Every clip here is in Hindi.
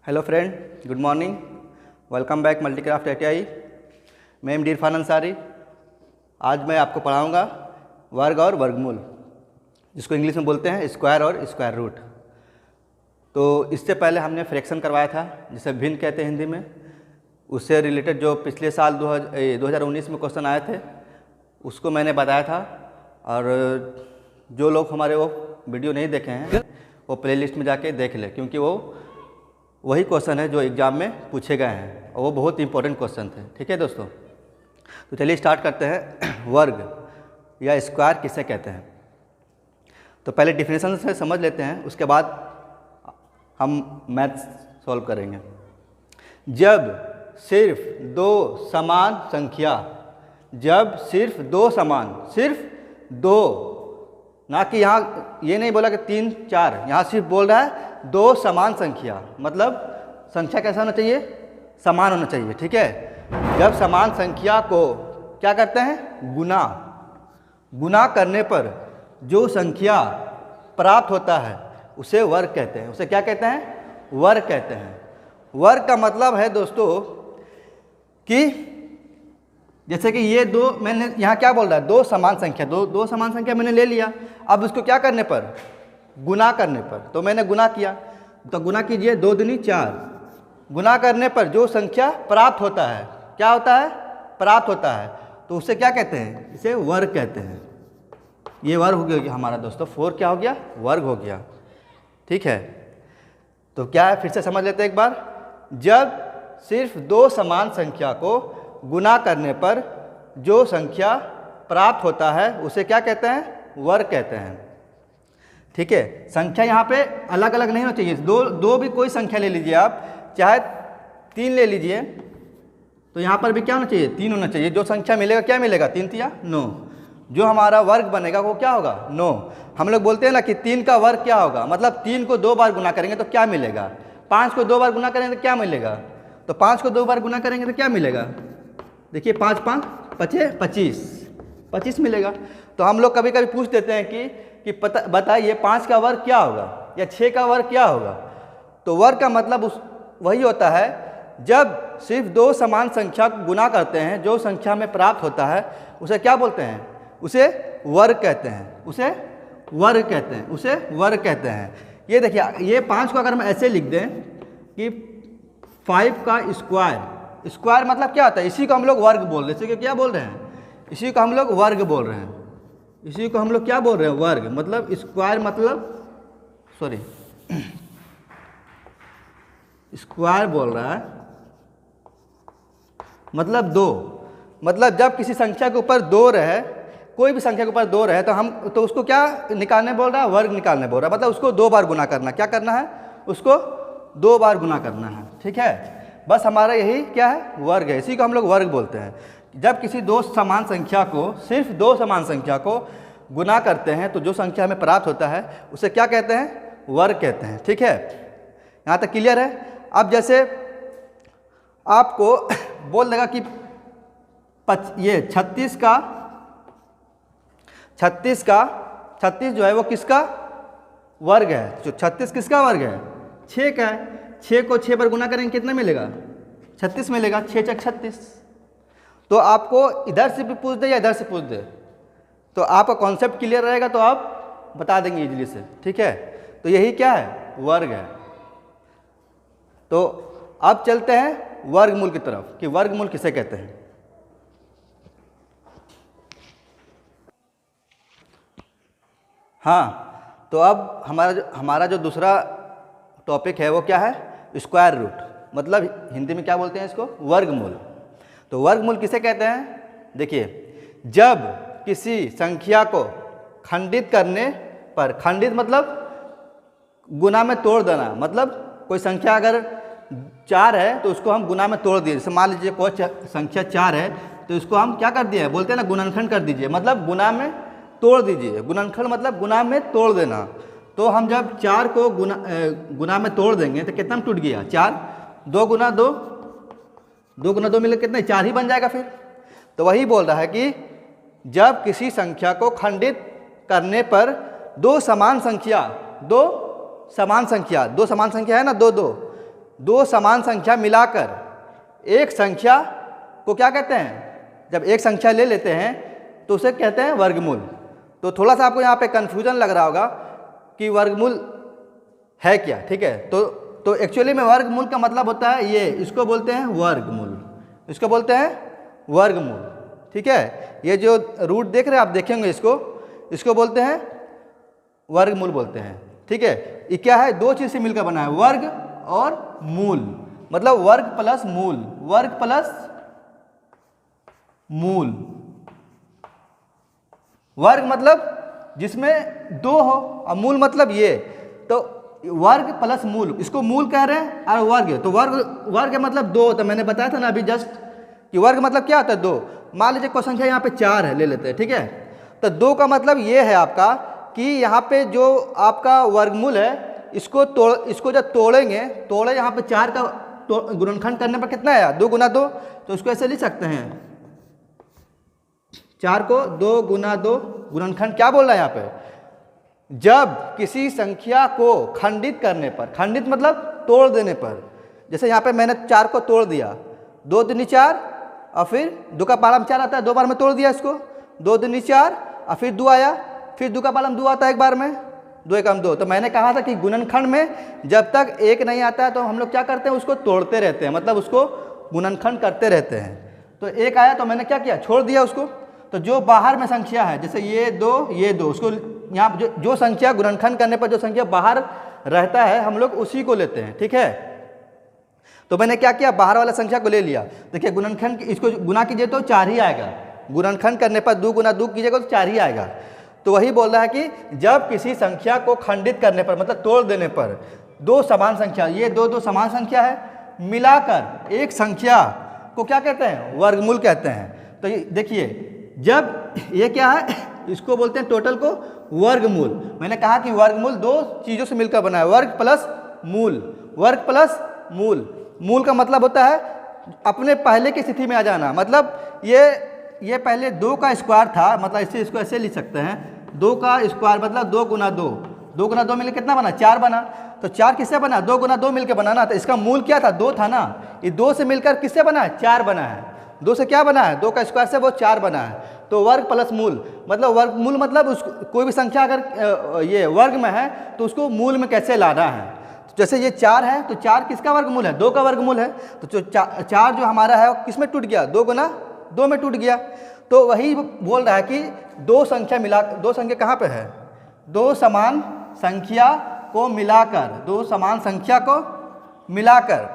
Hello friend, good morning. Welcome back multicraft ITI। मैं एमडी इरफान अंसारी। आज मैं आपको पढ़ाऊंगा वर्ग और वर्गमूल, जिसको इंग्लिश में बोलते हैं स्क्वायर और स्क्वायर रूट। तो इससे पहले हमने फ्रैक्शन करवाया था, जिसे भिन्न कहते हैं हिंदी में। उससे रिलेटेड जो पिछले साल 2019 में क्वेश्चन आए थे, उसको मैंने बताया था। और जो लोग हमारे वो वीडियो नहीं देखे हैं, वो प्लेलिस्ट में जाके देख ले, क्योंकि वो वही क्वेश्चन है जो एग्ज़ाम में पूछे गए हैं और वो बहुत इंपॉर्टेंट क्वेश्चन थे। ठीक है दोस्तों, तो चलिए स्टार्ट करते हैं। वर्ग या स्क्वायर किसे कहते हैं, तो पहले डिफिनेशन से समझ लेते हैं, उसके बाद हम मैथ्स सॉल्व करेंगे। जब सिर्फ दो समान संख्या, जब सिर्फ दो समान, सिर्फ दो, ना कि यहाँ ये नहीं बोला कि 3 4, यहाँ सिर्फ बोल रहा है दो समान संख्या। मतलब संख्या कैसा होना चाहिए? समान होना चाहिए। ठीक है, जब समान संख्या को क्या करते हैं? गुना। गुना करने पर जो संख्या प्राप्त होता है उसे वर्ग कहते हैं। उसे क्या कहते हैं? वर्ग कहते हैं। वर्ग का मतलब है दोस्तों कि जैसे कि ये दो, मैंने यहाँ क्या बोल रहा है? दो समान संख्या, दो समान संख्या मैंने ले लिया। अब उसको क्या करने पर? गुना करने पर। तो मैंने गुना किया, तो गुना कीजिए, 2 दूनी 4। गुना करने पर जो संख्या प्राप्त होता है, क्या होता है? प्राप्त होता है। तो उसे क्या कहते हैं? इसे वर्ग कहते हैं। ये वर्ग हो गया हमारा दोस्तों। 4 क्या हो गया? वर्ग हो गया। ठीक है, तो क्या है, फिर से समझ लेते हैं एक बार। जब सिर्फ दो समान संख्या को गुना करने पर जो संख्या प्राप्त होता है उसे क्या कहते हैं? वर्ग कहते हैं। ठीक है, संख्या यहाँ पे अलग अलग नहीं होनी चाहिए। दो भी कोई संख्या ले लीजिए आप, चाहे 3 ले लीजिए, तो यहाँ पर भी क्या होना चाहिए? 3 होना चाहिए। जो संख्या मिलेगा क्या मिलेगा? 3 3 9। जो हमारा वर्ग बनेगा वो क्या होगा? 9। हम लोग बोलते हैं ना कि 3 का वर्ग क्या होगा, मतलब 3 को 2 बार गुना करेंगे तो क्या मिलेगा? 5 को 2 बार गुना करेंगे तो क्या मिलेगा? तो 5 को 2 बार गुना करेंगे तो क्या मिलेगा? देखिए, 5 5 25 मिलेगा। तो हम लोग कभी कभी पूछ देते हैं कि बताइए 5 का वर्ग क्या होगा या 6 का वर्ग क्या होगा। तो वर्ग का मतलब वही होता है, जब सिर्फ दो समान संख्या को गुना करते हैं, जो संख्या में प्राप्त होता है उसे क्या बोलते हैं? उसे वर्ग कहते हैं। उसे वर्ग कहते हैं। उसे वर्ग कहते हैं। ये देखिए, ये 5 को अगर हम ऐसे लिख दें कि 5 का स्क्वायर। स्क्वायर मतलब क्या होता है? इसी को हम लोग वर्ग बोल रहे हैं। इसी को क्या बोल रहे हैं? इसी को हम लोग वर्ग बोल रहे हैं। इसी को हम लोग क्या बोल रहे हैं? वर्ग। मतलब स्क्वायर मतलब, सॉरी, स्क्वायर बोल रहा है मतलब 2। मतलब जब किसी संख्या के ऊपर 2 रहे, कोई भी संख्या के ऊपर 2 रहे, तो उसको क्या निकालने बोल रहा है? वर्ग निकालने बोल रहा है। मतलब उसको 2 बार गुना करना। क्या करना है? उसको 2 बार गुना करना है। ठीक है, बस हमारा यही क्या है? वर्ग है। इसी को हम लोग वर्ग बोलते हैं। जब किसी दो समान संख्या को, सिर्फ दो समान संख्या को गुना करते हैं तो जो संख्या हमें प्राप्त होता है उसे क्या कहते हैं? वर्ग कहते हैं। ठीक है, यहाँ तक क्लियर है? अब जैसे आपको बोल देगा कि ये 36 जो है वो किसका वर्ग है? जो 36 किसका वर्ग है? 6 का है। 6 को 6 पर गुना करेंगे कितना मिलेगा? 36 मिलेगा। 6 6 36। तो आपको इधर से भी पूछ दे या इधर से पूछ दे, तो आपका कॉन्सेप्ट क्लियर रहेगा, तो आप बता देंगे इजीली से। ठीक है, तो यही क्या है? वर्ग है। तो अब चलते हैं वर्गमूल की तरफ कि वर्गमूल किसे कहते हैं। हाँ, तो अब हमारा जो दूसरा टॉपिक है वो क्या है? Square root. मतलब हिंदी में क्या बोलते हैं इसको? वर्गमूल। तो वर्गमूल किसे कहते हैं? देखिए, जब किसी संख्या को खंडित करने पर, खंडित मतलब गुना में तोड़ देना, मतलब कोई संख्या अगर 4 है तो उसको हम गुना में तोड़ दिए। जैसे मान लीजिए कोई संख्या 4 है तो इसको हम क्या कर दिए? बोलते हैं ना गुणनखंड कर दीजिए, मतलब गुना में तोड़ दीजिए। गुणनखंड मतलब गुना में तोड़ देना। तो हम जब 4 को गुना में तोड़ देंगे तो कितना टूट गया? 4। 2 गुना 2, 2 गुना 2 मिले कितने? 4 ही बन जाएगा फिर। तो वही बोल रहा है कि जब किसी संख्या को खंडित करने पर दो समान संख्या है ना, 2 2, दो समान संख्या मिलाकर एक संख्या को क्या कहते हैं? जब एक संख्या ले लेते हैं तो उसे कहते हैं वर्गमूल। तो थोड़ा सा आपको यहाँ पे कन्फ्यूजन लग रहा होगा कि वर्गमूल है क्या, ठीक है। तो एक्चुअली में वर्गमूल का मतलब होता है ये, इसको बोलते हैं वर्गमूल, इसको बोलते हैं वर्गमूल, ठीक है। ये जो रूट देख रहे हैं आप, देखेंगे इसको बोलते हैं वर्गमूल बोलते हैं, ठीक है। ये क्या है? दो चीज़ से मिलकर बना है, वर्ग और मूल, मतलब वर्ग प्लस मूल, वर्ग प्लस मूल। वर्ग मतलब जिसमें दो हो और मूल मतलब ये, तो वर्ग प्लस मूल, इसको मूल कह रहे हैं और वर्ग, तो वर्ग मतलब दो। तो मैंने बताया था ना अभी जस्ट कि वर्ग मतलब क्या होता है? दो। मान लीजिए कोई संख्या यहाँ पे 4 है, ले लेते हैं, ठीक है। तो दो का मतलब ये है आपका कि यहाँ पे जो आपका वर्गमूल है इसको जब तोड़े यहाँ पे 4 का गुणनखंड करने पर कितना आया? 2 गुना 2। तो उसको ऐसे लिख सकते हैं, 4 को 2 गुना 2 गुणनखंड क्या बोल रहा है यहाँ पे? जब किसी संख्या को खंडित करने पर, खंडित मतलब तोड़ देने पर, जैसे यहाँ पे मैंने 4 को तोड़ दिया, 2 दूनी 4 और फिर 2 का पालम 4 आता है, 2 बार में तोड़ दिया इसको, 2 दूनी 4 और फिर 2 आया, फिर 2 का पालम 2 आता है एक बार में, 2 एकम 2। तो मैंने कहा था कि गुणनखंड में जब तक 1 नहीं आता है तो हम लोग क्या करते हैं? उसको तोड़ते रहते हैं, मतलब उसको गुणनखंड करते रहते हैं। तो 1 आया तो मैंने क्या किया? छोड़ दिया उसको। तो जो बाहर में संख्या है, जैसे ये 2 उसको यहाँ जो संख्या गुणनखंड करने पर जो संख्या बाहर रहता है हम लोग उसी को लेते हैं, ठीक है। तो मैंने क्या किया? बाहर वाला संख्या को ले लिया। देखिए गुणनखंड, इसको गुना कीजिए तो 4 ही आएगा, गुणनखंड करने पर 2 गुना 2 कीजिएगा तो 4 ही आएगा। तो वही बोल रहा है कि जब किसी संख्या को खंडित करने पर, मतलब तोड़ देने पर, दो समान संख्या, ये दो समान संख्या है, मिलाकर एक संख्या को क्या कहते हैं? वर्गमूल कहते हैं। तो देखिए, जब ये क्या है? इसको बोलते हैं टोटल को वर्गमूल। मैंने कहा कि वर्गमूल दो चीज़ों से मिलकर बना है, वर्ग प्लस मूल, वर्ग प्लस मूल। मूल का मतलब होता है अपने पहले की स्थिति में आ जाना, मतलब ये पहले 2 का स्क्वायर था, मतलब इसको ऐसे लिख सकते हैं, 2 का स्क्वायर मतलब 2 गुना 2, 2 गुना 2 मिलकर कितना बना? 4 बना। तो 4 किससे बना? 2 गुना 2 मिलकर बनाना। तो इसका मूल क्या था? 2 था ना। ये 2 से मिलकर किससे बना है? 4 बना है। 2 से क्या बना है? 2 का स्क्वायर से वो 4 बना है। तो वर्ग प्लस मूल, मतलब वर्गमूल मतलब उसको कोई भी संख्या अगर ये वर्ग में है तो उसको मूल में कैसे लाना है। तो जैसे ये 4 है तो 4 किसका वर्गमूल है? 2 का वर्गमूल है। तो जो 4 जो हमारा है किस में टूट गया? 2 गुना 2 में टूट गया। तो वही बोल रहा है कि दो संख्या कहाँ पे है? दो समान संख्या को मिलाकर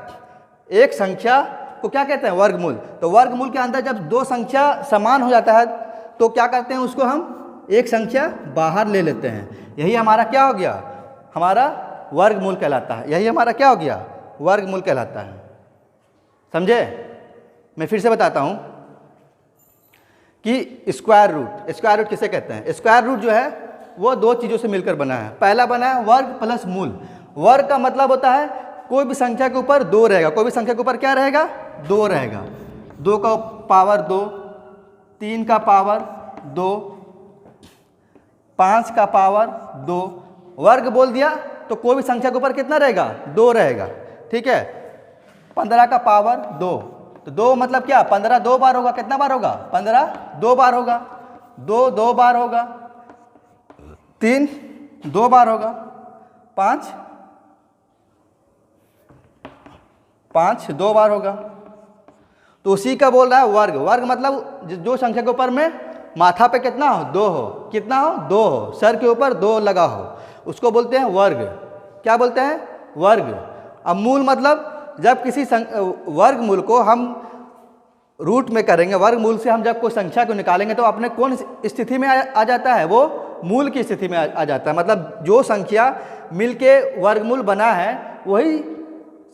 एक संख्या को क्या कहते हैं? वर्गमूल। तो वर्गमूल के अंदर जब दो संख्या समान हो जाता है तो क्या करते हैं? उसको हम एक संख्या बाहर ले लेते हैं। यही हमारा क्या हो गया? हमारा वर्गमूल कहलाता है। यही हमारा क्या हो गया? वर्गमूल कहलाता है। समझे? मैं फिर से बताता हूँ कि स्क्वायर रूट किसे कहते हैं? स्क्वायर रूट जो है वो दो चीज़ों से मिलकर बना है। पहला बना है वर्ग प्लस मूल। वर्ग का मतलब होता है कोई भी संख्या के ऊपर 2 रहेगा, कोई भी संख्या के ऊपर क्या रहेगा? 2 रहेगा। 2 का पावर 2, 3 का पावर 2, 5 का पावर 2। वर्ग बोल दिया तो कोई भी संख्या के ऊपर कितना रहेगा? 2 रहेगा, ठीक है। 15 का पावर 2, तो 2 मतलब क्या? 15 2 बार होगा। कितना बार होगा? 15 2 बार होगा। 2 2 बार होगा। 3 2 बार होगा। 5 2 बार होगा। तो उसी का बोल रहा है वर्ग। वर्ग मतलब जो संख्या के ऊपर में माथा पे कितना हो? 2 हो। कितना हो? 2 हो। सर के ऊपर 2 लगा हो, उसको बोलते हैं वर्ग। क्या बोलते हैं? वर्ग। अब मूल मतलब जब किसी वर्गमूल को हम रूट में करेंगे, वर्गमूल से हम जब कोई संख्या को निकालेंगे तो अपने कौन स्थिति में आ जाता है? वो मूल की स्थिति में आ जाता है। मतलब जो संख्या मिलके वर्गमूल बना है वही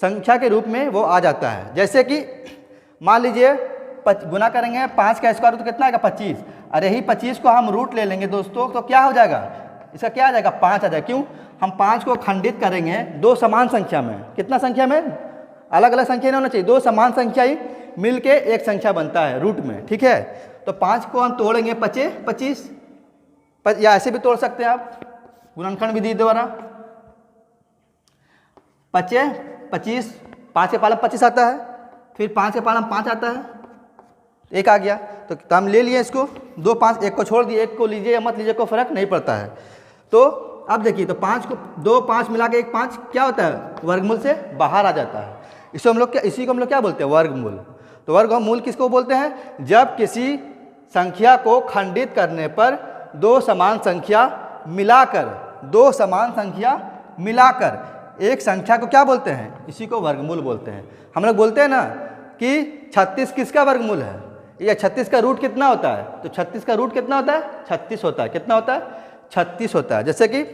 संख्या के रूप में वो आ जाता है। जैसे कि मान लीजिए गुना करेंगे 5 का स्क्वायर तो कितना आएगा? 25। अरे ही 25 को हम रूट ले लेंगे दोस्तों तो क्या हो जाएगा? इसका क्या आ जाएगा? 5 आ जाएगा। क्यों? हम 5 को खंडित करेंगे दो समान संख्या में। कितना संख्या में? अलग अलग संख्या नहीं होना चाहिए, दो समान संख्या ही मिलके एक संख्या बनता है रूट में, ठीक है। तो 5 को हम तोड़ेंगे 25, या ऐसे भी तोड़ सकते हैं आप गुणनखंड विधि द्वारा। 25 5 के पाला 25 आता है, फिर 5 के पाला 5 आता है, एक आ गया। तो हम ले लिए इसको, 2 5, एक को छोड़ दिए, एक को लीजिए या मत लीजिए कोई फर्क नहीं पड़ता है। तो अब देखिए, तो 5 को 2 5 मिला के 1 5 क्या होता है, वर्गमूल से बाहर आ जाता है। इसी को हम लोग क्या बोलते हैं, वर्गमूल। तो वर्गमूल किसको बोलते हैं, जब किसी संख्या को खंडित करने पर दो समान संख्या मिलाकर एक संख्या को क्या बोलते हैं, इसी को वर्गमूल बोलते हैं। हम लोग बोलते हैं ना कि 36 किसका वर्गमूल है, या 36 का रूट कितना होता है, तो 36 का रूट कितना होता है, 36 होता है। कितना होता है, 36 होता है। जैसे कि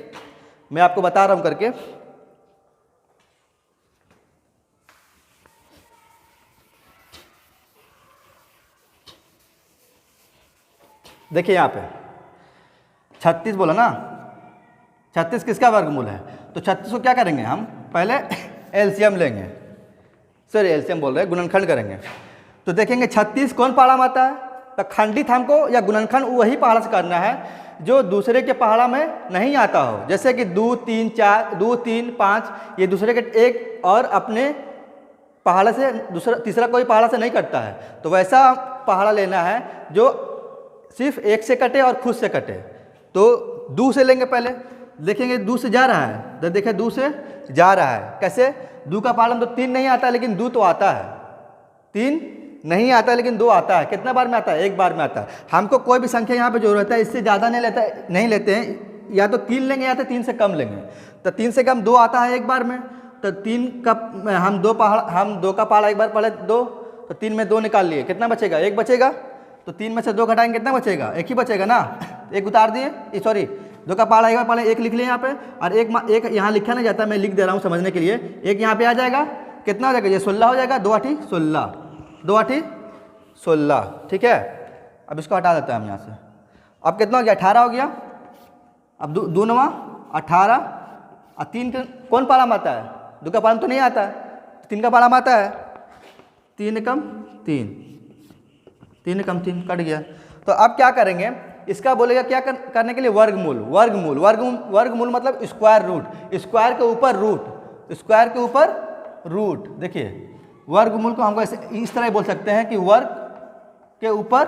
मैं आपको बता रहा हूं करके, देखिए यहाँ पे 36 बोला ना, 36 किसका वर्गमूल है, तो 36 को क्या करेंगे हम, पहले एलसीएम लेंगे, सॉरी एलसीएम बोल रहे हैं, गुणनखंड करेंगे। तो देखेंगे 36 कौन पहाड़ा में आता है, तो खंडित हमको या गुणनखंड वही पहाड़ा से करना है जो दूसरे के पहाड़ा में नहीं आता हो। जैसे कि 2 3 4, 2 3 5 ये दूसरे के एक और अपने पहाड़ा से तीसरा कोई पहाड़ा से नहीं कटता है, तो वैसा पहाड़ा लेना है जो सिर्फ एक से कटे और खुद से कटे। तो 2 से लेंगे, पहले देखेंगे 2 से जा रहा है, तो देखें 2 से जा रहा है, कैसे, 2 का पालन तो 3 नहीं आता, लेकिन 2 तो आता है, 3 नहीं आता लेकिन 2 आता है। कितना बार में आता है, एक बार में आता है। हमको कोई भी संख्या यहाँ पे जो रहता है इससे ज़्यादा नहीं लेते हैं, या तो 3 लेंगे या तो 3 से कम लेंगे। तो 3 से कम 2 आता है एक बार में, तो 3 का हम 2 का पहाड़ा एक बार पढ़े 2, तो 3 में 2 निकाल लिए, कितना बचेगा, 1 बचेगा। तो 3 में से 2 घटाएंगे, कितना बचेगा, 1 ही बचेगा ना, 1 उतार दिए, सॉरी 2 का पहाड़ा एक बार पहले 1 लिख लिया यहाँ पे, और एक यहाँ लिखा नहीं जाता, मैं लिख दे रहा हूँ समझने के लिए। 1 यहाँ पे आ जाएगा, कितना हो जाएगा, ये 16 हो जाएगा, 2 8 16, 2 8 16, ठीक है। अब इसको हटा देते हैं हम यहाँ से। अब कितना हो गया, 18 हो गया। अब 2 9 18, और 3 कौन पाला में आता है, 2 का पाला तो नहीं आता है, 3 का पाला में आता है, 3 कम 3, 3 कम 3 कट गया। तो अब क्या करेंगे, इसका बोलेगा क्या करने के लिए, वर्गमूल मतलब स्क्वायर रूट, स्क्वायर के ऊपर रूट। देखिए वर्गमूल को हमको इस तरह बोल सकते हैं कि वर्ग के ऊपर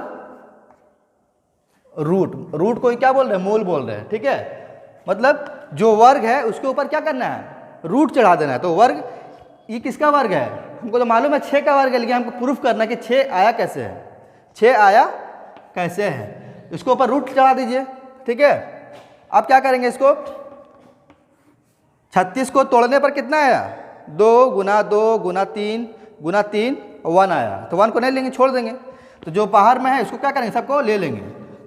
रूट को क्या बोल रहे हैं, मूल बोल रहे हैं, ठीक है। मतलब जो वर्ग है उसके ऊपर क्या करना है, रूट चढ़ा देना है। तो वर्ग ये किसका वर्ग है, हमको तो मालूम है 6 का वर्ग है, लेकिन हमको प्रूफ करना है कि 6 आया कैसे है, 6 आया कैसे है, इसको ऊपर रूट चढ़ा दीजिए, ठीक है। अब क्या करेंगे, इसको 36 को तोड़ने पर कितना आया, 2 गुना 2 गुना 3 गुना 3 1 आया। तो 1 को नहीं लेंगे, छोड़ देंगे। तो जो बाहर में है इसको क्या करेंगे, सबको ले लेंगे,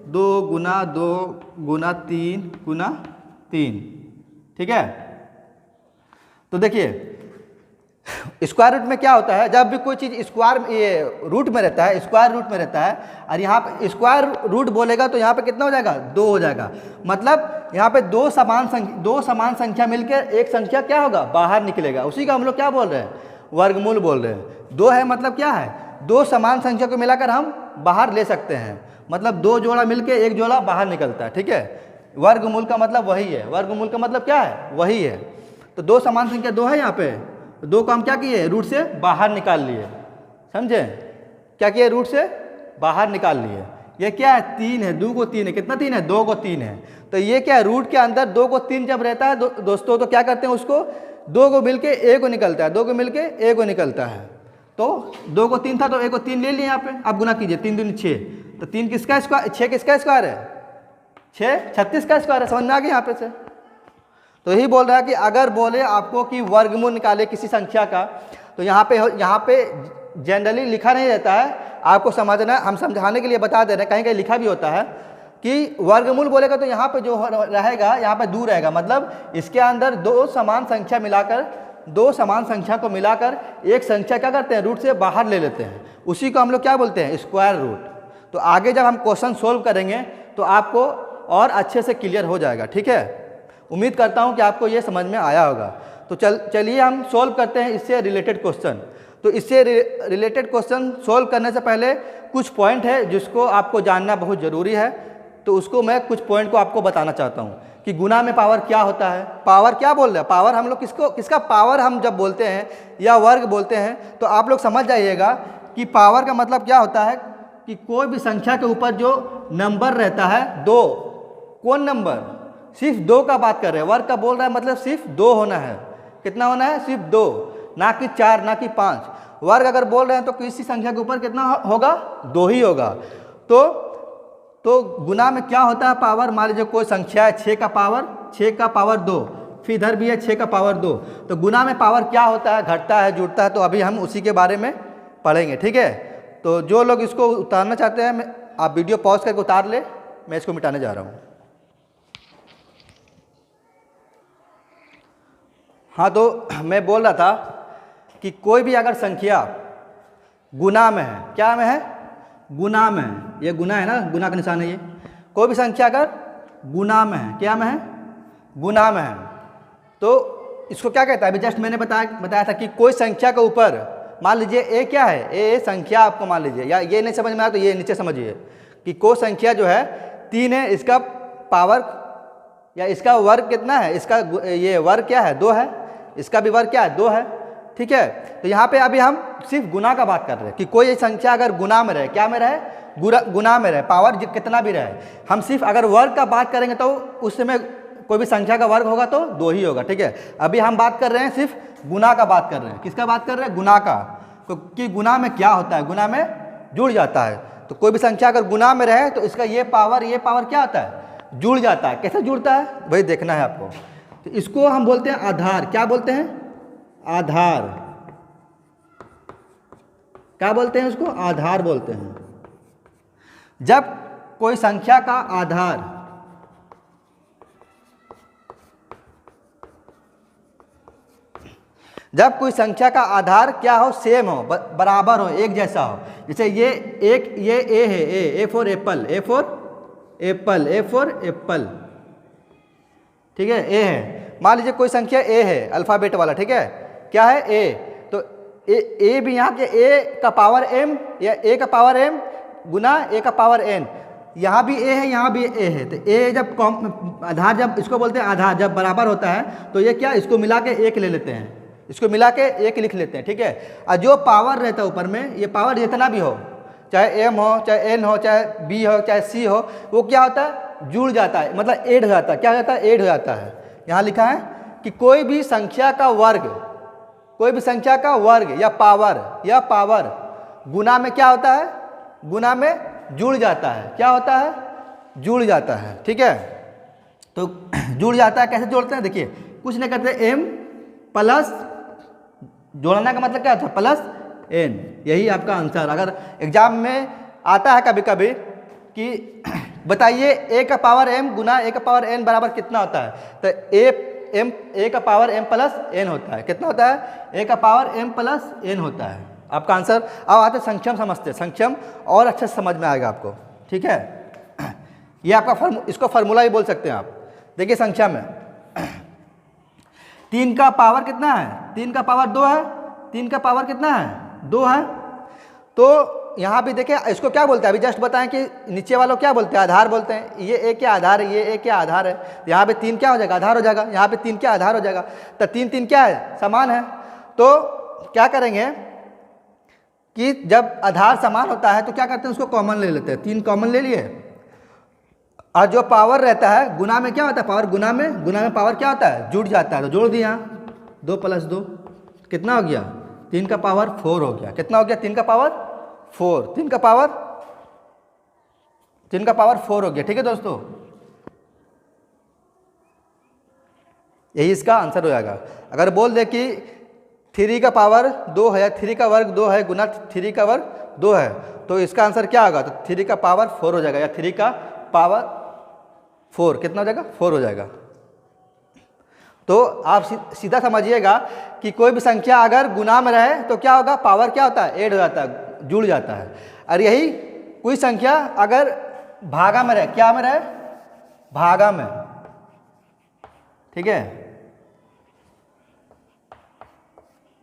2 गुना 2 गुना 3 गुना 3, ठीक है। तो देखिए स्क्वायर रूट में क्या होता है, जब भी कोई चीज़ रूट में रहता है, स्क्वायर रूट में रहता है, और यहाँ पे स्क्वायर रूट बोलेगा तो यहाँ पे कितना हो जाएगा, 2 हो जाएगा। मतलब यहाँ पे दो समान संख्या मिलकर एक संख्या क्या होगा, बाहर निकलेगा, उसी का हम लोग क्या बोल रहे हैं, वर्गमूल बोल रहे हैं। 2 है मतलब क्या है, 2 समान संख्या को मिलाकर हम बाहर ले सकते हैं, मतलब 2 जोड़ा मिलकर 1 जोड़ा बाहर निकलता है, ठीक है। वर्गमूल का मतलब वही है, वर्गमूल का मतलब क्या है, वही है। तो 2 समान संख्या 2 है यहाँ पे, 2 को हम क्या किए, रूट से बाहर निकाल लिए, समझे, क्या किए, रूट से बाहर निकाल लिए। ये क्या है, 3 है, 2 को 3 है, कितना 3 है, 2 को 3 है। तो ये क्या है, रूट के अंदर 2 को 3 जब रहता है दोस्तों, तो क्या करते हैं उसको, 2 को मिलके 1 को निकलता है, 2 को मिलके 1 को निकलता है। तो 2 को 3 था तो 1 को 3 ले लिए यहाँ पे। अब गुना कीजिए, 3 दूनी 6, तो 3 किसका स्क्वायर, 6 किसका स्क्वायर है, 6 36 का स्क्वायर है, समझ में आ गया यहाँ पे से। तो यही बोल रहा है कि अगर बोले आपको कि वर्गमूल निकाले किसी संख्या का, तो यहाँ पे जनरली लिखा नहीं रहता है, आपको समझना, हम समझाने के लिए बता दे रहे हैं, कहीं कहीं लिखा भी होता है कि वर्गमूल बोलेगा तो यहाँ पे जो रहेगा, यहाँ पे 2 रहेगा, मतलब इसके अंदर 2 समान संख्या को मिलाकर एक संख्या क्या करते हैं, रूट से बाहर ले लेते हैं, उसी को हम लोग क्या बोलते हैं, स्क्वायर रूट। तो आगे जब हम क्वेश्चन सोल्व करेंगे तो आपको और अच्छे से क्लियर हो जाएगा, ठीक है। उम्मीद करता हूँ कि आपको ये समझ में आया होगा। तो चलिए हम सोल्व करते हैं इससे रिलेटेड क्वेश्चन। तो इससे रिलेटेड क्वेश्चन सोल्व करने से पहले कुछ पॉइंट है जिसको आपको जानना बहुत ज़रूरी है, तो उसको मैं कुछ पॉइंट को आपको बताना चाहता हूँ कि गुना में पावर क्या होता है। पावर क्या बोल रहे हैं, पावर हम लोग किसका पावर हम जब बोलते हैं या वर्ग बोलते हैं तो आप लोग समझ जाइएगा कि पावर का मतलब क्या होता है कि कोई भी संख्या के ऊपर जो नंबर रहता है दो, कौन नंबर, सिर्फ दो का बात कर रहे हैं। वर्ग का बोल रहा है मतलब सिर्फ दो होना है। कितना होना है, सिर्फ दो, ना कि चार, ना कि पाँच। वर्ग अगर बोल रहे हैं तो किसी संख्या के ऊपर कितना होगा, दो ही होगा। तो गुना में क्या होता है पावर, मान लीजिए कोई संख्या है 6 का पावर 2, फिर इधर भी है 6 का पावर 2, तो गुना में पावर क्या होता है, घटता है, जुड़ता है। तो अभी हम उसी के बारे में पढ़ेंगे, ठीक है। तो जो लोग इसको उतारना चाहते हैं आप वीडियो पॉज करके उतार ले, मैं इसको मिटाने जा रहा हूँ। हाँ, तो मैं बोल रहा था कि कोई भी अगर संख्या गुना में है, क्या में है, गुना में है, ये गुना है ना, गुना का निशान है ये। कोई भी संख्या अगर गुना में है, क्या में है, गुना में है, तो इसको क्या कहता है, अभी जस्ट मैंने बताया था कि कोई संख्या के ऊपर, मान लीजिए ए क्या है, ए संख्या आपको मान लीजिए, या ये नहीं समझ में आया तो ये नीचे समझिए कि कोई संख्या जो है 3 है, इसका पावर या इसका वर्ग कितना है, इसका ये वर्ग क्या है, 2 है, इसका भी वर्ग क्या है, 2 है, ठीक है। तो यहाँ पे अभी हम सिर्फ गुना का बात कर रहे हैं कि कोई संख्या अगर गुना में रहे, क्या में रहे, गुना में रहे, पावर कितना भी रहे। हम सिर्फ अगर वर्ग का बात करेंगे तो उस समय कोई भी संख्या का वर्ग होगा तो 2 ही होगा, ठीक है। अभी हम बात कर रहे हैं सिर्फ गुना का बात कर रहे हैं। किसका बात कर रहे हैं, गुना का। कि गुना में क्या होता है, गुना में जुड़ जाता है। तो कोई भी संख्या अगर गुना में रहे तो इसका ये पावर क्या होता है, जुड़ जाता है। कैसे जुड़ता है वही देखना है आपको। तो इसको हम बोलते हैं आधार। क्या बोलते हैं, आधार। क्या बोलते हैं उसको, आधार बोलते हैं। जब कोई संख्या का आधार क्या हो, सेम हो, बराबर हो, एक जैसा हो। जैसे ये ए है, A for Apple, A for Apple, ठीक है, ए है। मान लीजिए कोई संख्या ए है, अल्फाबेट वाला, ठीक है, क्या है, ए। तो ए भी यहाँ के ए का पावर m या ए का पावर m गुना ए का पावर n, यहाँ भी ए है, यहाँ भी ए है। तो ए जब आधार, जब इसको बोलते हैं आधार, जब बराबर होता है तो ये क्या, इसको मिला के 1 ले लेते हैं, इसको मिला के 1 लिख लेते हैं, ठीक है। और जो पावर रहता है ऊपर में, ये पावर जितना भी हो, चाहे m हो, चाहे n हो, चाहे b हो, चाहे c हो, वो क्या होता है, जुड़ जाता है, मतलब ऐड हो जाता है। क्या हो जाता है, ऐड हो जाता है। यहाँ लिखा है कि कोई भी संख्या का वर्ग या पावर गुना में क्या होता है, गुना में जुड़ जाता है। क्या होता है, जुड़ जाता है, ठीक है। तो जुड़ जाता है, कैसे जोड़ते हैं, देखिए कुछ नहीं करते, m प्लस, जोड़ने का मतलब क्या होता है, प्लस n। यही आपका आंसर। अगर एग्जाम में आता है कभी कभी कि बताइए a का पावर m गुना a का पावर n बराबर कितना होता है, तो a का पावर m प्लस n होता है। कितना होता है, a का पावर m प्लस n होता है आपका आंसर। अब आते संक्षम समझते हैं, संक्षम और अच्छे से समझ में आएगा आपको, ठीक है। ये आपका इसको फार्मूला भी बोल सकते हैं आप। देखिए संख्या में 3 का पावर कितना है, 3 का पावर 2 है, 3 का पावर कितना है, 2 है। तो यहाँ भी देखिए इसको क्या बोलते हैं, अभी जस्ट बताएं कि नीचे वालों क्या बोलते हैं, आधार बोलते हैं। ये ए क्या आधार है, ये ए क्या आधार है। यहाँ पे 3 क्या हो जाएगा, आधार हो जाएगा। यहाँ पे 3 क्या आधार हो जाएगा। तो 3 क्या है, समान है। तो क्या करेंगे कि जब आधार समान होता है तो क्या करते हैं, उसको कॉमन ले लेते हैं। 3 कॉमन ले लिए, और जो पावर रहता है गुना में क्या होता है, पावर गुना में पावर क्या होता है, जुड़ जाता है। तो जोड़ दिया, 2 + 2 कितना हो गया, 3 का पावर 4 हो गया। कितना हो गया, 3 का पावर 4, 3 का पावर 4 हो गया, ठीक है दोस्तों। यही इसका आंसर हो जाएगा। अगर बोल दे कि 3 का पावर 2 है, 3 का वर्ग 2 है, गुना 3 का वर्ग 2 है, तो इसका आंसर क्या होगा, तो 3 का पावर 4 हो जाएगा, या 3 का पावर 4 कितना हो जाएगा, 4 हो जाएगा। तो आप सीधा समझिएगा कि कोई भी संख्या अगर गुना में रहे तो क्या होगा, पावर क्या होता है, ऐड हो जाता है, जुड़ जाता है। और यही कोई संख्या अगर भागा में रहे, क्या में रहे, भागा में, ठीक है,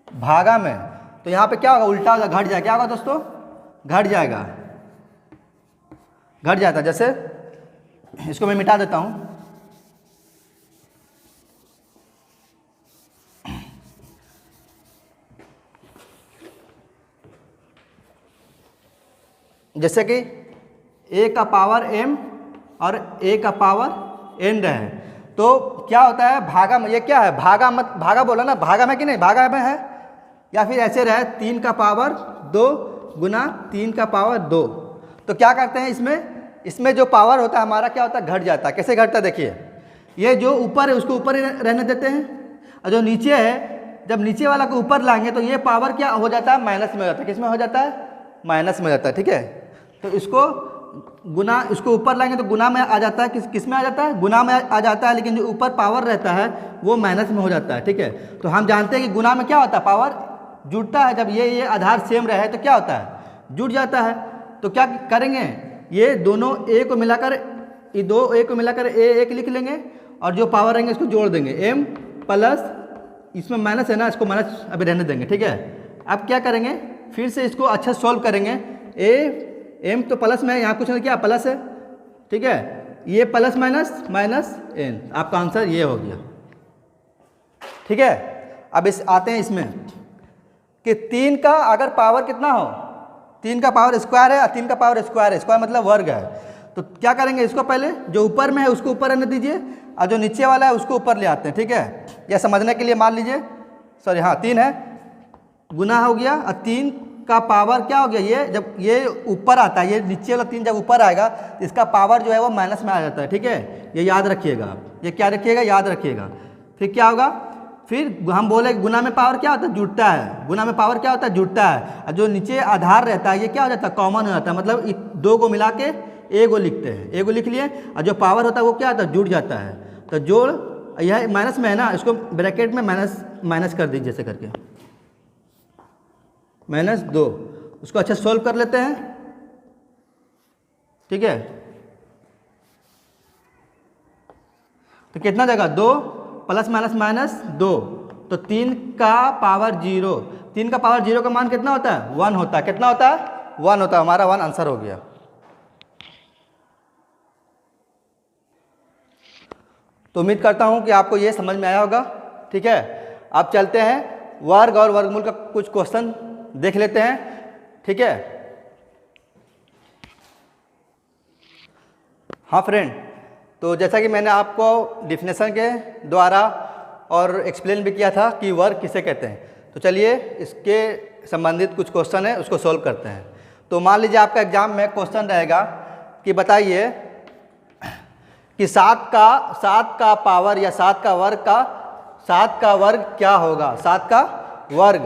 भागा में, तो यहाँ पे क्या होगा, उल्टा होगा, घट जाएगा। क्या होगा दोस्तों, घट जाएगा, घट जाता है। जैसे इसको मैं मिटा देता हूँ, जैसे कि a का पावर m और a का पावर n रहे, तो क्या होता है भागा में, ये क्या है भागा, मत भागा बोला ना, भागा में कि नहीं, भागा में है, या फिर ऐसे रहे 3 का पावर 2 गुना 3 का पावर 2। तो क्या करते हैं इसमें जो पावर होता है हमारा क्या होता है, घट जाता है। कैसे घटता है देखिए, ये जो ऊपर है उसको ऊपर ही रहने देते हैं, और जो नीचे है जब नीचे वाला को ऊपर लाएंगे तो ये पावर क्या हो जाता है, माइनस में हो जाता है। किस में हो जाता है, माइनस में हो जाता है। ठीक है, तो इसको गुना, इसको ऊपर लाएंगे तो गुना में आ जाता है, किस में आ जाता है, गुना में आ जाता है, लेकिन जो ऊपर पावर रहता है वो माइनस में हो जाता है। ठीक है, तो हम जानते हैं कि गुना में क्या होता है, पावर जुड़ता है। जब ये आधार सेम रहे तो क्या होता है, जुड़ जाता है। तो क्या करेंगे, ये दोनों ए को मिलाकर, ये दो ए को मिलाकर ए एक लिख लेंगे, और जो पावर रहेंगे इसको जोड़ देंगे, m प्लस, इसमें माइनस है ना, इसको माइनस अभी रहने देंगे। ठीक है, अब क्या करेंगे, फिर से इसको अच्छा सॉल्व करेंगे। m तो प्लस में है, यहाँ कुछ नहीं, क्या प्लस है। ठीक है, ये प्लस माइनस माइनस n, आपका आंसर ये हो गया। ठीक है, अब आते हैं इसमें कि 3 का अगर पावर कितना हो, 3 का पावर स्क्वायर है, और 3 का पावर स्क्वायर है, स्क्वायर मतलब वर्ग है, तो क्या करेंगे, इसको पहले जो ऊपर में है उसको ऊपर रहने दीजिए, और जो नीचे वाला है उसको ऊपर ले आते हैं। ठीक है, यह समझने के लिए मान लीजिए, सॉरी हाँ 3 है, गुना हो गया, और 3 का पावर क्या हो गया, ये जब ये ऊपर आता है, ये नीचे वाला 3 जब ऊपर आएगा तो इसका पावर जो है वो माइनस में आ जाता है। ठीक है, ये याद रखिएगा आप, ये क्या रखिएगा, याद रखिएगा। फिर क्या होगा, फिर हम बोले गुना में पावर क्या होता है, जुड़ता है, गुना में पावर क्या होता है, जुड़ता है, और जो नीचे आधार रहता है ये क्या हो जाता है, कॉमन हो जाता है, मतलब 2 को मिला के ए को लिखते हैं, ए को लिख लिए, और जो पावर होता है वो क्या होता है, जुड़ जाता है। तो जोड़, यह माइनस में है ना, इसको ब्रैकेट में माइनस कर दीजिए, जैसे करके -2, उसको अच्छा सोल्व कर लेते हैं। ठीक है, तो कितना जाएगा, 2 प्लस माइनस माइनस 2, तो 3 का पावर 0, 3 का पावर 0 का मान कितना होता है, 1 होता है। कितना होता है, 1 होता है, हमारा 1 आंसर हो गया। तो उम्मीद करता हूं कि आपको ये समझ में आया होगा। ठीक है, अब चलते हैं वर्ग और वर्गमूल का कुछ क्वेश्चन देख लेते हैं। ठीक है, हाँ फ्रेंड, तो जैसा कि मैंने आपको डिफिनेशन के द्वारा और एक्सप्लेन भी किया था कि वर्ग किसे कहते हैं, तो चलिए इसके संबंधित कुछ क्वेश्चन है उसको सॉल्व करते हैं। तो मान लीजिए आपका एग्जाम में क्वेश्चन रहेगा कि बताइए कि 7 का पावर या 7 का वर्ग क्या होगा, 7 का वर्ग,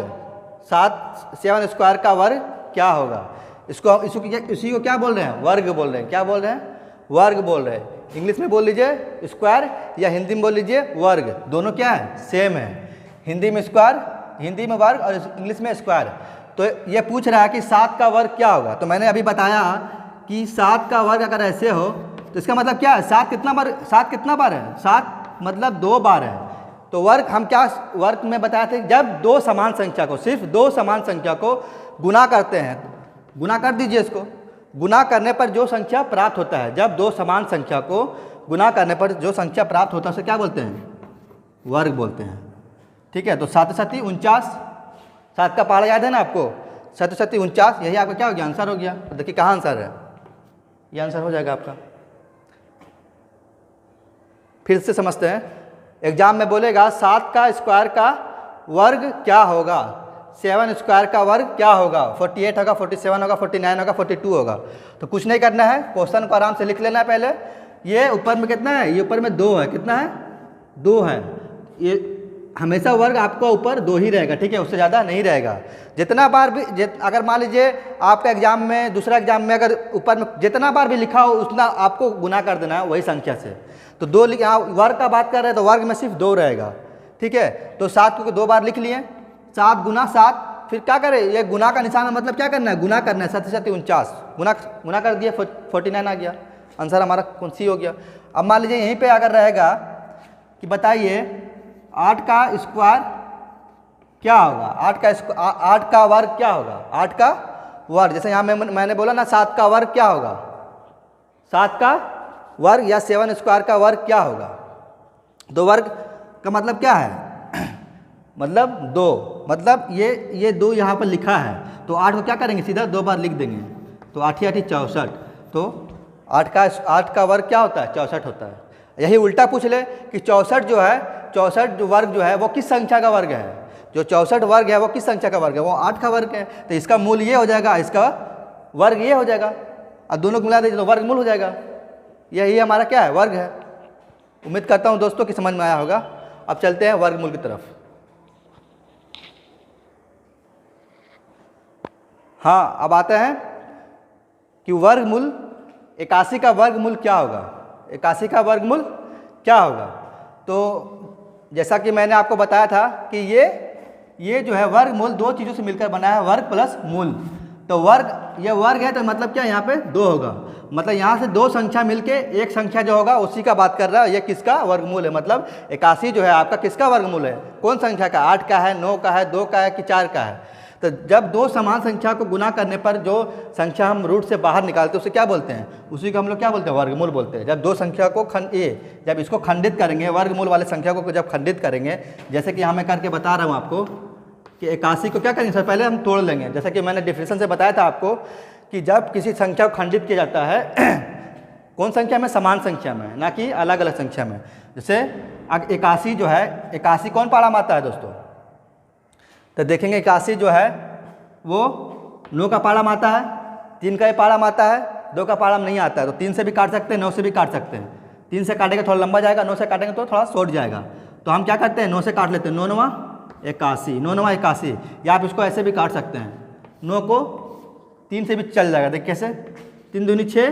7 स्क्वायर का वर्ग क्या होगा। इसी को क्या बोल रहे हैं, वर्ग बोल रहे हैं। क्या बोल रहे हैं, वर्ग बोल रहे हैं। इंग्लिश में बोल लीजिए स्क्वायर, या हिंदी में बोल लीजिए वर्ग, दोनों क्या है, सेम है। हिंदी में स्क्वायर, हिंदी में वर्ग, और इंग्लिश में स्क्वायर। तो ये पूछ रहा है कि 7 का वर्ग क्या होगा। तो मैंने अभी बताया कि 7 का वर्ग अगर ऐसे हो तो इसका मतलब क्या है, 7 कितना बार है, 7 मतलब 2 बार है। तो वर्ग हम क्या वर्ग में बताए थे, जब 2 समान संख्या को, सिर्फ 2 समान संख्या को गुना करते हैं, गुना कर दीजिए इसको, गुना करने पर जो संख्या प्राप्त होता है, जब 2 समान संख्या को गुना करने पर जो संख्या प्राप्त होता है उसे क्या बोलते हैं, वर्ग बोलते हैं। ठीक है, तो 7 7 49, 7 का पहाड़ा याद है ना आपको, 7 7 49, यही आपका क्या हो गया, आंसर हो गया। तो देखिए कहाँ आंसर है, ये आंसर हो जाएगा आपका। फिर से समझते हैं, एग्जाम में बोलेगा 7 का स्क्वायर का वर्ग क्या होगा, 7 स्क्वायर का वर्ग क्या होगा, 48 होगा, 47 होगा, 49 होगा, 42 होगा। तो कुछ नहीं करना है, क्वेश्चन को आराम से लिख लेना है पहले। ये ऊपर में कितना है, ये ऊपर में 2 है, कितना है, 2 है। ये हमेशा वर्ग आपका ऊपर 2 ही रहेगा। ठीक है, उससे ज़्यादा नहीं रहेगा। जितना बार भी अगर मान लीजिए आपका एग्जाम में, दूसरा एग्जाम में अगर ऊपर में जितना बार भी लिखा हो उतना आपको गुना कर देना है वही संख्या से। तो 2 वर्ग का बात कर रहे हैं तो वर्ग में सिर्फ 2 रहेगा। ठीक है, तो 7 को 2 बार लिख लिए, 7 गुना 7, फिर क्या करें, ये गुना का निशान मतलब क्या करना है, गुना करना है। 7 7 49, गुना कर दिए, 49 आ गया, आंसर हमारा कौन सी हो गया। अब मान लीजिए यहीं पे अगर रहेगा कि बताइए 8 का स्क्वायर क्या होगा, 8 का वर्ग क्या होगा, 8 का वर्ग, जैसे यहाँ मैंने बोला ना 7 का वर्ग क्या होगा, 7 का वर्ग या 7 स्क्वायर का वर्ग क्या होगा। 2 वर्ग का मतलब क्या है, मतलब 2, मतलब ये 2 यहाँ पर लिखा है, तो 8 को क्या करेंगे, सीधा 2 बार लिख देंगे। तो 8 8 64, तो 8 का वर्ग क्या होता है? 64 होता है। यही उल्टा पूछ ले कि 64 जो है, 64 जो वर्ग जो है वो किस संख्या का वर्ग है? जो 64 वर्ग है वो किस संख्या का वर्ग है? वो 8 का वर्ग है। तो इसका मूल ये हो जाएगा, इसका वर्ग ये हो जाएगा, और दोनों को मिला दीजिए तो वर्गमूल हो जाएगा। यही हमारा क्या है? वर्ग है। उम्मीद करता हूँ दोस्तों कि समझ में आया होगा। अब चलते हैं वर्गमूल की तरफ। हाँ, अब आते हैं कि वर्गमूल 81 का वर्गमूल क्या होगा? 81 का वर्गमूल क्या होगा? तो जैसा कि मैंने आपको बताया था कि ये जो है वर्गमूल दो चीज़ों से मिलकर बना है, वर्ग प्लस मूल। तो वर्ग, ये वर्ग है तो मतलब क्या, यहाँ पे 2 होगा। मतलब यहाँ से 2 संख्या मिलके एक संख्या जो होगा उसी का बात कर रहा है। ये किसका वर्गमूल है? मतलब 81 जो है आपका किसका वर्गमूल है? कौन संख्या का? 8 का है, 9 का है, 2 का है कि 4 का है? तो जब 2 समान संख्या को गुना करने पर जो संख्या हम रूट से बाहर निकालते हैं उसे क्या बोलते हैं? उसी को हम लोग क्या बोलते हैं? वर्गमूल बोलते हैं। जब 2 संख्या को जब इसको खंडित करेंगे, वर्गमूल वाले संख्या को जब खंडित करेंगे, जैसे कि यहाँ मैं करके बता रहा हूँ आपको कि 81 को क्या करेंगे? सर पहले हम तोड़ लेंगे। जैसे कि मैंने डिफिनेशन से बताया था आपको कि जब किसी संख्या को खंडित किया जाता है कौन संख्या में? समान संख्या में, ना कि अलग अलग संख्या में। जैसे 81 जो है, 81 कौन पाला में आता है दोस्तों? तो देखेंगे 81 जो है वो 9 का पाला में आता है, 3 का पाला में आता है, 2 का पाला में नहीं आता है। तो 3 से भी काट सकते हैं, 9 से भी काट सकते हैं। 3 से काटेंगे थोड़ा लंबा जाएगा, 9 से काटेंगे तो थोड़ा शॉर्ट जाएगा। तो हम क्या करते हैं? 9 से काट लेते हैं, 9 9 81, 9 9 81। या आप इसको ऐसे भी काट सकते हैं, 9 को 3 से भी चल जाएगा। देख कैसे, 3 दूनी 6,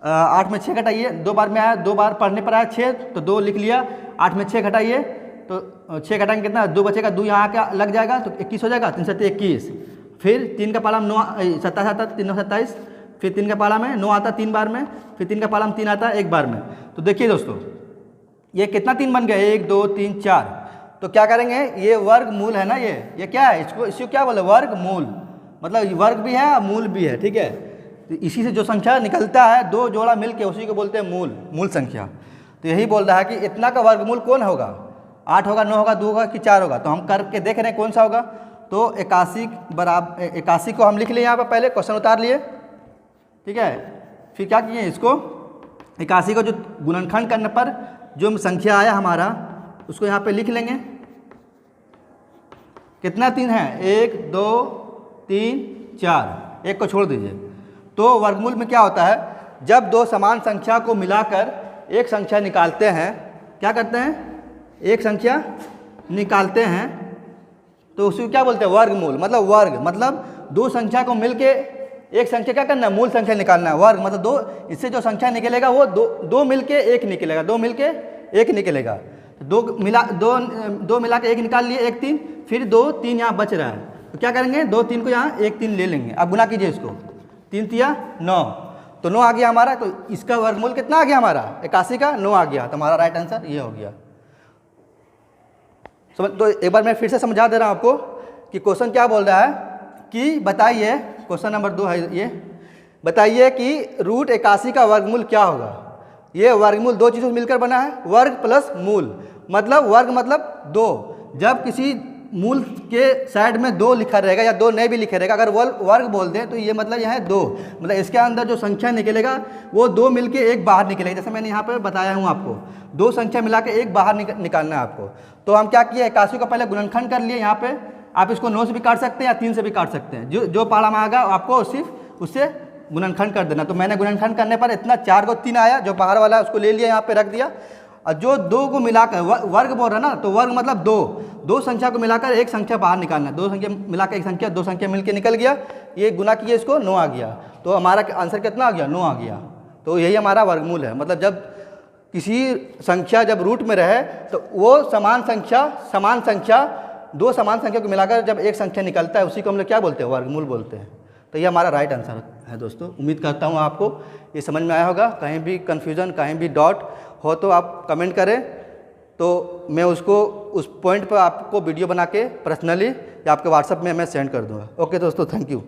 8 में 6 घटाइए, 2 बार में आया, 2 बार पढ़ने पर आया 6, तो 2 लिख लिया। 8 में 6 घटाइए तो 6 घटाएंगे कितना? 2 बचेगा, 2 यहाँ क्या लग जाएगा तो 21 हो जाएगा। 3 7 21। फिर 3 का पाला में 9, 27 आता है, 3 9 27। फिर 3 का पाला में 9 आता 3 बार में, फिर 3 का पाला में 3 आता है 1 बार में। तो देखिए दोस्तों ये कितना 3 बन गया? 1 2 3 4। तो क्या करेंगे? ये वर्गमूल है ना, ये क्या है? इसको क्या बोले? वर्गमूल। मतलब वर्ग भी है और मूल भी है, ठीक है। तो इसी से जो संख्या निकलता है 2 जोड़ा मिलके उसी को बोलते हैं मूल संख्या। तो यही बोल रहा है कि इतना का वर्गमूल कौन होगा? 8 होगा, 9 होगा, 2 होगा कि 4 होगा? तो हम करके देख रहे हैं कौन सा होगा। तो 81 बराबर 81 को हम लिख लिए यहाँ पर, पहले क्वेश्चन उतार लिए, ठीक है। फिर क्या किए? इसको 81 को जो गुणनखंड करने पर जो संख्या आया हमारा उसको यहाँ पे लिख लेंगे। कितना 3 है? 1 2 3 4, एक को छोड़ दीजिए। तो वर्गमूल में क्या होता है? जब 2 समान संख्या को मिलाकर एक संख्या निकालते हैं, क्या करते हैं? एक संख्या निकालते हैं तो उसी को क्या बोलते हैं? वर्गमूल। मतलब वर्ग मतलब 2 संख्या को मिलके एक संख्या क्या करना है? मूल संख्या निकालना है। वर्ग मतलब 2, इससे जो संख्या निकलेगा वो 2 मिलके 1 निकलेगा, 2 मिलके 1 निकलेगा। 2 मिला के 1 निकाल लिए, 1 3, फिर 2 3 यहाँ बच रहा है। तो क्या करेंगे? 2 3 को यहाँ 1 3 ले लेंगे। अब गुना कीजिए इसको, 3 3 9, तो 9 आ गया हमारा। तो इसका वर्गमूल कितना आ गया हमारा? 81 का 9 आ गया। तो हमारा राइट आंसर ये हो गया। समझ? तो एक बार मैं फिर से समझा दे रहा हूँ आपको कि क्वेश्चन क्या बोल रहा है कि बताइए, क्वेश्चन नंबर 2 है ये, बताइए कि रूट 81 का वर्गमूल क्या होगा। ये वर्गमूल 2 चीज़ों से मिलकर बना है, वर्ग प्लस मूल। मतलब वर्ग मतलब 2। जब किसी मूल के साइड में 2 लिखा रहेगा या 2 नहीं भी लिखा रहेगा, अगर वर्ग बोल दें तो ये मतलब यह है 2। मतलब इसके अंदर जो संख्या निकलेगा वो 2 मिलके 1 बाहर निकलेगा। जैसे मैंने यहाँ पर बताया हूँ आपको, 2 संख्या मिला के 1 बाहर निकालना है आपको। तो हम क्या किए? 81 को पहले गुणनखंड कर लिए। यहाँ पे आप इसको 9 से भी काट सकते हैं या 3 से भी काट सकते हैं। जो पाला में आएगा आपको सिर्फ उससे गुणनखंड कर देना। तो मैंने गुणनखंड करने पर इतना 4 को 3 आया, जो बाहर वाला उसको ले लिया, यहाँ पे रख दिया। और जो 2 को मिलाकर वर्ग बोल रहा है ना, तो वर्ग मतलब 2 संख्या को मिलाकर एक संख्या बाहर निकालना है। 2 संख्या मिलाकर एक संख्या, 2 संख्या मिलकर निकल गया, ये गुना किए इसको 9 आ गया। तो हमारा आंसर कितना आ गया? 9 आ गया। तो यही हमारा वर्गमूल है। मतलब जब किसी संख्या जब रूट में रहे तो वो समान संख्या 2 समान संख्या को मिलाकर जब एक संख्या निकलता है उसी को हम लोग क्या बोलते हैं? वर्गमूल बोलते हैं। तो ये हमारा राइट आंसर है दोस्तों। उम्मीद करता हूँ आपको ये समझ में आया होगा। कहीं भी कन्फ्यूज़न, कहीं भी डॉट हो तो आप कमेंट करें, तो मैं उसको उस पॉइंट पर आपको वीडियो बना के पर्सनली या आपके व्हाट्सएप में मैं सेंड कर दूँगा। ओके दोस्तों, थैंक यू।